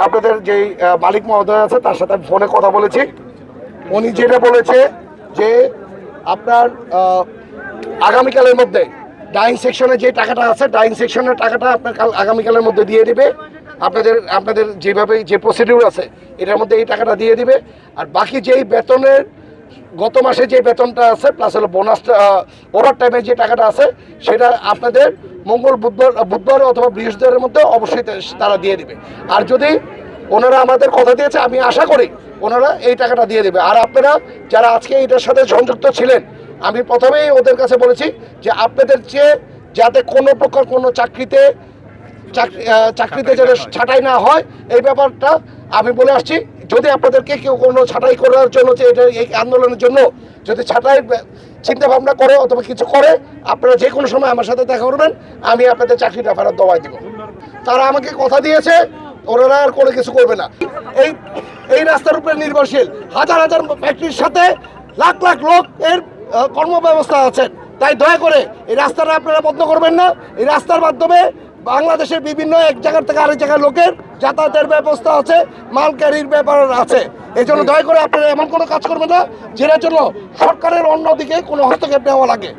আপনাদের যেই মালিক মহোদয় আছে তার সাথে ফোনে কথা বলেছি। উনি যেটা বলেছে যে আপনার আগামীকালের মধ্যে ডাইং সেকশনে যে টাকাটা আছে, ডাইং সেকশনের টাকাটা আপনার আগামীকালের মধ্যে দিয়ে দিবে। আপনাদের যেভাবে যে প্রসিডিউর আছে এটার মধ্যে এই টাকাটা দিয়ে দিবে। আর বাকি যেই বেতনের গত মাসে যে বেতনটা আছে প্লাস হলো বোনাসটা, ওভার টাইমে যে টাকাটা আছে সেটা আপনাদের মঙ্গল বুধবার অথবা বৃহস্পতিবারের মধ্যে অবশ্যই তারা দিয়ে দিবে। আর যদি ওনারা আমাদের কথা দিয়েছে, আমি আশা করি ওনারা এই টাকাটা দিয়ে দেবে। আর আপনারা যারা আজকে এটার সাথে সংযুক্ত ছিলেন, আমি প্রথমেই ওদের কাছে বলেছি যে আপনাদের চেয়ে যাতে কোনো প্রকার কোনো চাকরিতে যাতে ছাঁটাই না হয় এই ব্যাপারটা আমি বলে আসছি। যদি আপনাদেরকে কেউ কোনো ছাঁটাই করার জন্য যে এটা এই আন্দোলনের জন্য যদি ছাঁটাই চিন্তা ভাবনা করে অথবা কিছু করে, আপনারা যে কোনো সময় আমার সাথে দেখা করবেন, আমি আপনাদের চাকরিটা ফেরত দেওয়াই দেবো। তারা আমাকে কথা দিয়েছে ওনারা আর কোনো কিছু করবে না। এই রাস্তার উপরে নির্ভরশীল হাজার হাজার ফ্যাক্টরির সাথে লাখ লাখ লোক এর কর্মব্যবস্থা আছে। তাই দয়া করে এই রাস্তাটা আপনারা বন্ধ করবেন না। এই রাস্তার মাধ্যমে বাংলাদেশের বিভিন্ন এক জায়গা থেকে আরেক জায়গার লোকের যাতায়াতের ব্যবস্থা আছে, মাল ক্যারির ব্যাপার আছে। এই জন্য দয়া করে আপনারা এমন কোনো কাজ করবেন না যেটার জন্য সরকারের অন্যদিকে কোনো হস্তক্ষেপ নেওয়া লাগে।